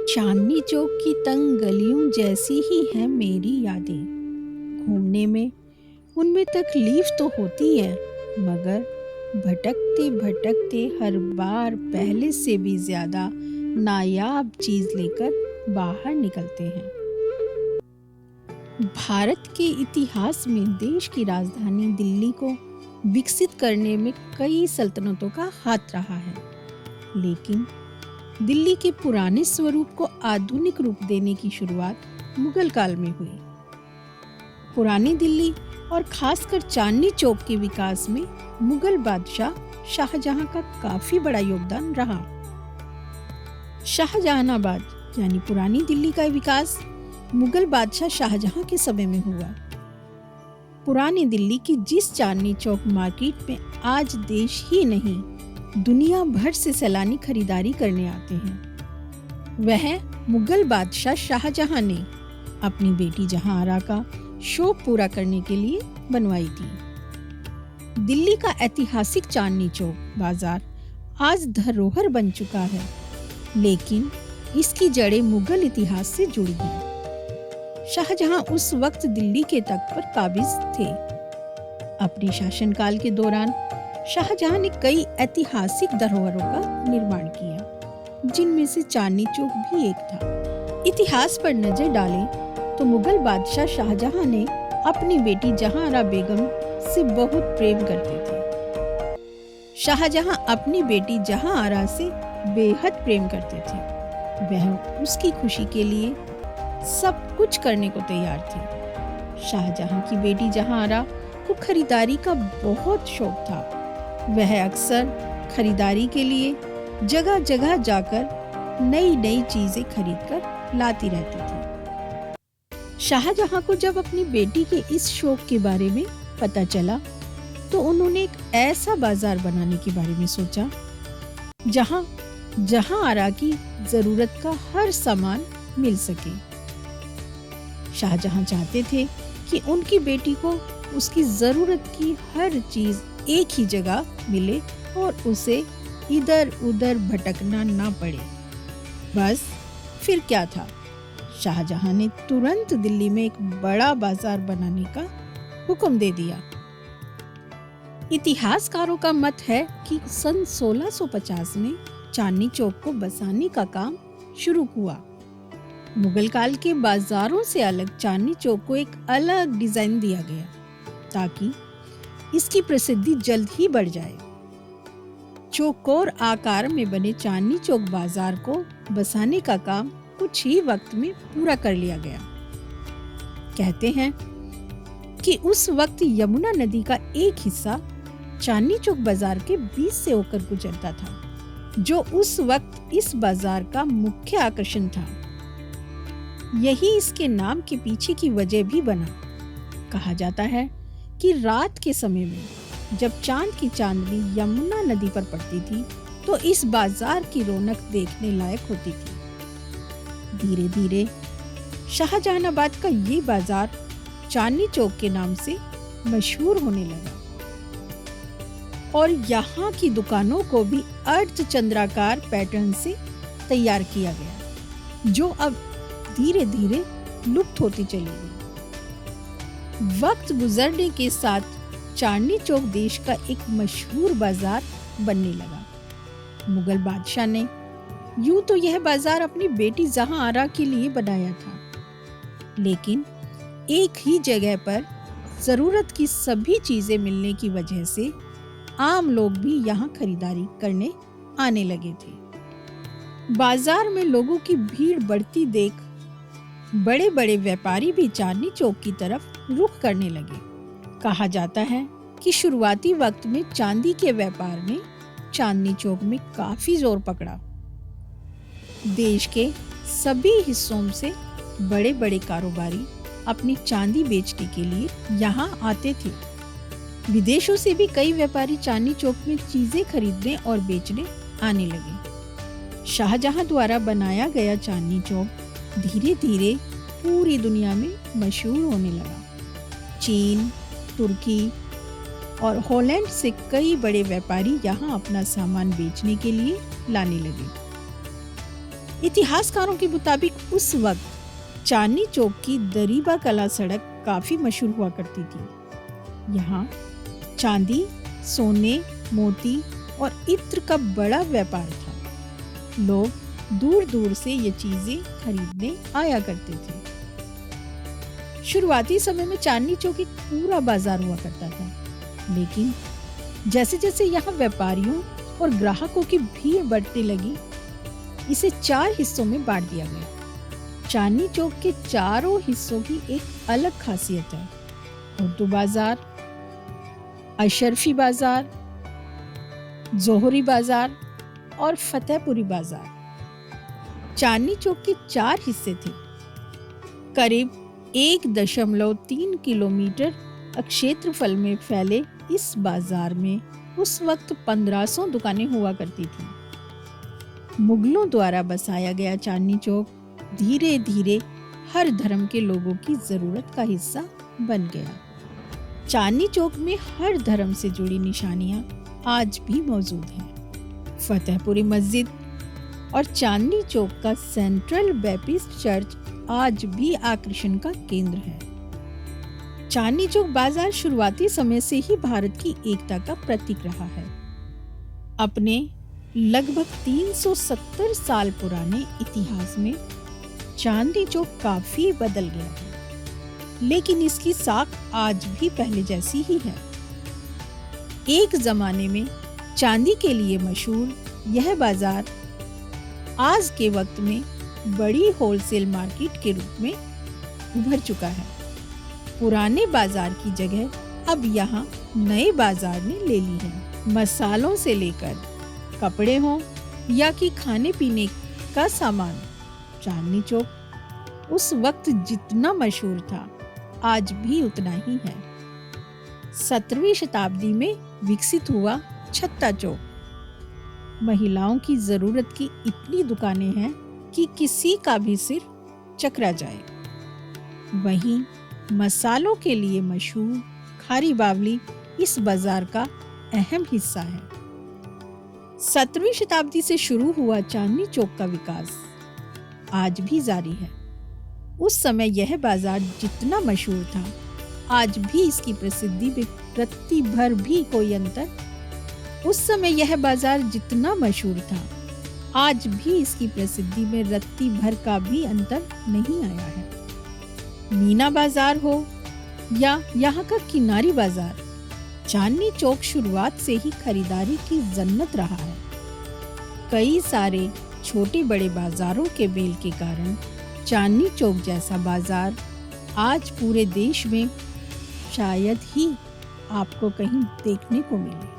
चांदनी चौक की तंग गलियों जैसी ही हैं मेरी यादें। घूमने में उनमें तकलीफ तो होती है, मगर भटकते भटकते हर बार पहले से भी ज्यादा नायाब चीज लेकर बाहर निकलते हैं। भारत के इतिहास में देश की राजधानी दिल्ली को विकसित करने में कई सल्तनतों का हाथ रहा है, लेकिन दिल्ली के पुराने स्वरूप को आधुनिक रूप देने की शुरुआत मुगल काल में हुई। पुरानी दिल्ली और खासकर चांदनी चौक के विकास में मुगल बादशाह शाहजहां का काफी बड़ा योगदान रहा। शाहजहानाबाद यानी पुरानी दिल्ली का विकास मुगल बादशाह शाहजहां के समय में हुआ। पुरानी दिल्ली की जिस चांदनी चौक मार्केट में आज देश ही नहीं दुनिया भर से सैलानी खरीदारी करने आते हैं, वह मुगल बादशाह शाहजहां ने अपनी बेटी जहांआरा का शौक पूरा करने के लिए बनवाई थी। दिल्ली का ऐतिहासिक चांदनी चौक बाजार आज धरोहर बन चुका है, लेकिन इसकी जड़ें मुगल इतिहास से जुड़ी हैं। शाहजहां उस वक्त दिल्ली के तख्त पर काबिज थे। अपने शासनकाल के दौरान शाहजहां ने कई ऐतिहासिक धरोहरों का निर्माण किया, जिनमें से चांदनी चौक भी एक था। इतिहास पर नजर डालें तो मुगल बादशाह शाहजहां ने अपनी बेटी जहांआरा बेगम से बहुत प्रेम करते थे। शाहजहां अपनी बेटी जहांआरा से बेहद प्रेम करते थे। वह उसकी खुशी के लिए सब कुछ करने को तैयार थे। शाहजहां की बेटी जहांआरा को खरीदारी का बहुत शौक था। वह अक्सर खरीदारी के लिए जगह जगह जाकर नई नई चीजें खरीदकर लाती रहती थी। शाहजहां को जब अपनी बेटी के इस शौक के बारे में पता चला तो उन्होंने एक ऐसा बाजार बनाने के बारे में सोचा जहां जहांआरा की जरूरत का हर सामान मिल सके। शाहजहां चाहते थे कि उनकी बेटी को उसकी जरूरत की हर चीज एक ही जगह मिले और उसे इधर उधर भटकना ना पड़े। बस फिर क्या था, शाहजहां ने तुरंत दिल्ली में एक बड़ा बाजार बनाने का हुक्म दे दिया। इतिहासकारों का मत है कि सन 1650 में चांदनी चौक को बसाने का काम शुरू हुआ। मुगल काल के बाजारों से अलग चांदनी चौक को एक अलग डिजाइन दिया गया ताकि इसकी प्रसिद्धि जल्द ही बढ़ जाए। चौकोर आकार में बने चांदनी चौक बाजार को बसाने का काम कुछ ही वक्त में पूरा कर लिया गया। कहते हैं कि उस वक्त यमुना नदी का एक हिस्सा चांदनी चौक बाजार के बीच से होकर गुजरता था, जो उस वक्त इस बाजार का मुख्य आकर्षण था। यही इसके नाम के पीछे की वजह भी बना। कहा जाता है कि रात के समय में जब चांद की चांदनी यमुना नदी पर पड़ती थी तो इस बाजार की रौनक देखने लायक होती थी। धीरे धीरे शाहजहानाबाद का ये बाजार चांदनी चौक के नाम से मशहूर होने लगा और यहाँ की दुकानों को भी अर्धचंद्राकार पैटर्न से तैयार किया गया, जो अब धीरे धीरे लुप्त होती चली गई। वक्त गुजरने के साथ चांदनी चौक देश का एक मशहूर बाजार बनने लगा। मुगल बादशाह ने यूं तो यह बाजार अपनी बेटी जहांआरा के लिए बनाया था, लेकिन एक ही जगह पर जरूरत की सभी चीजें मिलने की वजह से आम लोग भी यहाँ खरीदारी करने आने लगे थे। बाजार में लोगों की भीड़ बढ़ती देख बड़े बड़े व्यापारी भी चांदनी चौक की तरफ रुख करने लगे। कहा जाता है कि शुरुआती वक्त में चांदी के व्यापार ने चांदनी चौक में काफी जोर पकड़ा। देश के सभी हिस्सों से बड़े बड़े कारोबारी अपनी चांदी बेचने के लिए यहाँ आते थे। विदेशों से भी कई व्यापारी चांदनी चौक में चीजें खरीदने और बेचने आने लगे। शाहजहां द्वारा बनाया गया चांदनी चौक धीरे धीरे पूरी दुनिया में मशहूर होने लगा। चीन, तुर्की और हॉलैंड से कई बड़े व्यापारी यहाँ अपना सामान बेचने के लिए लाने लगे। इतिहासकारों के मुताबिक उस वक्त चांदनी चौक की दरीबा कला सड़क काफी मशहूर हुआ करती थी। यहाँ चांदी, सोने, मोती और इत्र का बड़ा व्यापार था। लोग दूर दूर से ये चीजें खरीदने आया करते थे। शुरुआती समय में चांदनी चौक एक पूरा बाजार हुआ करता था, लेकिन जैसे जैसे यहाँ व्यापारियों और ग्राहकों की भीड़ बढ़ने लगी, इसे 4 हिस्सों में बांट दिया गया। चांदनी चौक के चारों हिस्सों की एक अलग खासियत है। उर्दू बाजार, अशरफी बाजार, जोहरी बाजार और फतेहपुरी बाजार। चांदनी चौक के 4 हिस्से थे। करीब 1.3 किलोमीटर क्षेत्रफल में फैले इस बाजार में उस वक्त 1500 दुकानें हुआ करती थीं। मुगलों द्वारा बसाया गया चांदनी चौक धीरे धीरे हर धर्म के लोगों की जरूरत का हिस्सा बन गया। चांदनी चौक में हर धर्म से जुड़ी निशानियां आज भी मौजूद हैं। फतेहपुरी मस्जिद और चांदनी चौक का सेंट्रल बैप्टिस्ट चर्च आज भी आकर्षण का केंद्र है। चांदनी चौक बाजार शुरुआती समय से ही भारत की एकता का प्रतीक रहा है। अपने लगभग 370 साल पुराने इतिहास में चांदनी चौक काफी बदल गया है, लेकिन इसकी साख आज भी पहले जैसी ही है। एक जमाने में चांदी के लिए मशहूर यह बाजार आज के वक्त में बड़ी होलसेल मार्केट के रूप में उभर चुका है। पुराने बाजार की जगह अब यहाँ नए बाजार ने ले ली है। मसालों से लेकर कपड़े हों या कि खाने पीने का सामान, चांदनी चौक उस वक्त जितना मशहूर था आज भी उतना ही है। 17वीं शताब्दी में विकसित हुआ छत्ता चौक। महिलाओं की जरूरत की इतनी दुकानें हैं कि किसी का भी सिर चकरा जाए। वहीं मसालों के लिए मशहूर खारी बावली इस बाजार का अहम हिस्सा है। 17वीं शताब्दी से शुरू हुआ चांदनी चौक का विकास आज भी जारी है। उस समय यह बाजार जितना मशहूर था, आज भी इसकी प्रसिद्धि में रत्ती भर भी कोई अंतर। उस समय यह बाजार जितना मशहूर था, आज भी इसकी प्रसिद्धि में रत्ती भर का भी अंतर नहीं आया है। मीना बाजार हो या यहाँ का किनारी बाजार, चांदनी चौक शुरुआत से ही खरीदारी की जन्नत रहा है। कई सारे छोटे बड़े बाजारों के मेल के कारण चांदनी चौक जैसा बाजार आज पूरे देश में शायद ही आपको कहीं देखने को मिले।